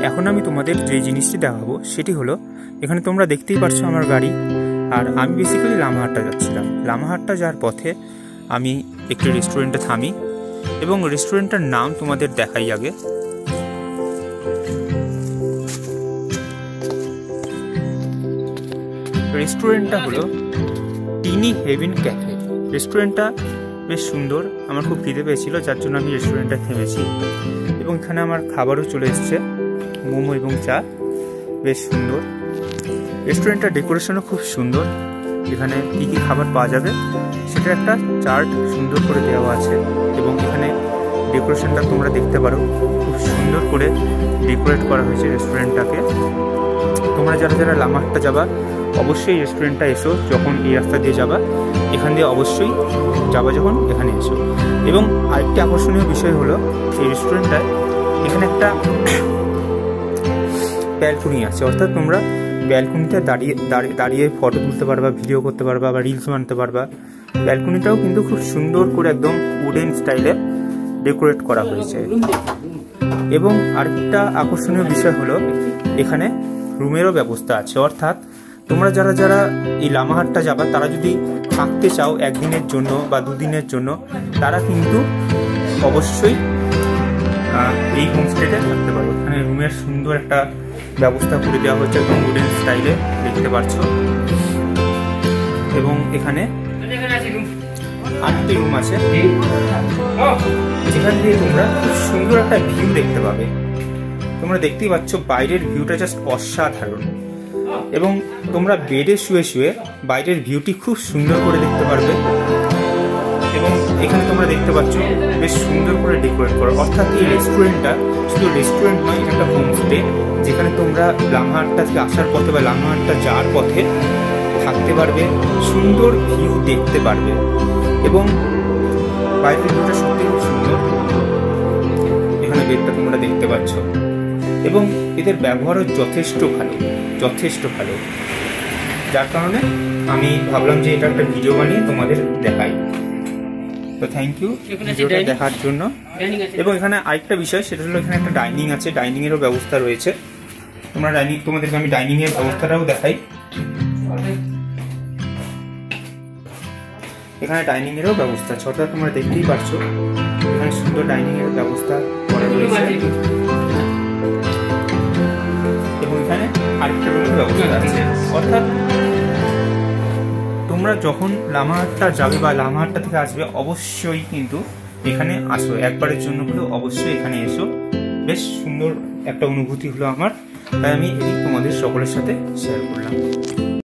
এখন আমি তোমাদের যে জিনিসটি দেখাবো সেটি হলো, এখানে তোমরা দেখতেই পারছো আমার গাড়ি, আর আমি বেসিক্যালি লামাহাট্টা যাচ্ছিলাম। লামাহাট্টা যাওয়ার পথে আমি একটি রেস্টুরেন্টে থামি এবং রেস্টুরেন্টটার নাম তোমাদের দেখাই আগে। রেস্টুরেন্টটা হলো টিনি হেভেন ক্যাফে। রেস্টুরেন্টটা বেশ সুন্দর, আমার খুব খিদে পেয়েছিল, যার জন্য আমি রেস্টুরেন্টটা থেমেছি। এবং এখানে আমার খাবারও চলে এসছে, মোমো এবং চা, বেশ সুন্দর। রেস্টুরেন্টটার ডেকোরেশনও খুব সুন্দর। এখানে কী কী খাবার পাওয়া যাবে সেটা একটা চার্ট সুন্দর করে দেওয়া আছে, এবং এখানে ডেকোরেশনটা তোমরা দেখতে পারো, খুব সুন্দর করে ডেকোরেট করা হয়েছে রেস্টুরেন্টটাকে। তোমরা যারা যারা লামাহাট্টা যাবা অবশ্যই রেস্টুরেন্টটা এসো, যখন এই রাস্তা দিয়ে যাবা এখান দিয়ে অবশ্যই যাবা, যখন এখানে এসো। এবং আরেকটি আকর্ষণীয় বিষয় হলো, এই রেস্টুরেন্টটায় এখানে একটা ব্যালকনি আছে, অর্থাৎ তোমরা ব্যালকনিতে দাঁড়িয়ে ফটো তুলতে পারবা, ভিডিও করতে পারবা বা রিলস বানাতে পারবা। ব্যালকনিটাও কিন্তু খুব সুন্দর করে একদম উডেন স্টাইলে ডেকোরেট করা হয়েছে। এবং আরেকটা আকর্ষণীয় বিষয় হলো, এখানে রুমেরও ব্যবস্থা আছে, অর্থাৎ তোমরা যারা যারা এই লামাহাট্টা যাবা তারা যদি থাকতে চাও একদিনের জন্য বা দুদিনের জন্য, তারা কিন্তু অবশ্যই এই হোমস্টেতে থাকতে পারো। এখানে রুমের সুন্দর একটা ব্যবস্থা করে দেওয়া হচ্ছে, একদম উডেন স্টাইলে, দেখতে পাচ্ছ। এবং এখানে 8টি রুম আছে, যেখান দিয়ে তোমরা খুব সুন্দর একটা ভিউ দেখতে পাবে। তোমরা দেখতেই পাচ্ছ বাইরের ভিউটা জাস্ট অসাধারণ, এবং তোমরা বেডে শুয়ে শুয়ে বাইরের ভিউটি খুব সুন্দর করে দেখতে পারবে। এবং এখানে তোমরা দেখতে পাচ্ছ বেশ সুন্দর করে ডেকোরেট করা, অর্থাৎ এই রেস্টুরেন্টটা শুধু রেস্টুরেন্ট নয়, এটা একটা হোমস্টে, যেখানে তোমরা লামাহাট্টা থেকে আসার পথে বা লামাহাট্টা যাওয়ার পথে থাকতে পারবে, সুন্দর ভিউ দেখতে পারবে। এবং বাইরের ভিউটা সত্যি খুব সুন্দর। এখানে বেডটা তোমরা দেখতে পাচ্ছ, এবং এদের ব্যবহারও যথেষ্ট ভালো, যার কারণে আমি ভাবলাম যে এটা একটা ভিডিও বানিয়ে তোমাদের দেখাই। তো থ্যাংক ইউ ভিডিওটা দেখার জন্য। এবং এখানে আরেকটা বিষয়, সেটা হলো এখানে একটা ডাইনিং আছে, ডাইনিংয়েরও ব্যবস্থা রয়েছে। তোমাদেরকে আমি ডাইনিংয়ের ব্যবস্থাটাও দেখাই। এখানে ডাইনিংয়েরও ব্যবস্থা আছে, অর্থাৎ তোমরা দেখতেই পারছো এখানে সুন্দর ডাইনিংয়ের ব্যবস্থা করা রয়েছে। এবং এখানে আরেকটা রুমের ব্যবস্থা আছে, অর্থাৎ তোমরা যখন লামাহাট্টা যাবে বা লামাহাট্টা থেকে আসবে অবশ্যই কিন্তু এখানে আসো, একবারের জন্য হলেও অবশ্যই এখানে এসো। বেশ সুন্দর একটা অনুভূতি হলো আমার, তাই আমি এই তোমাদের সকলের সাথে শেয়ার করলাম।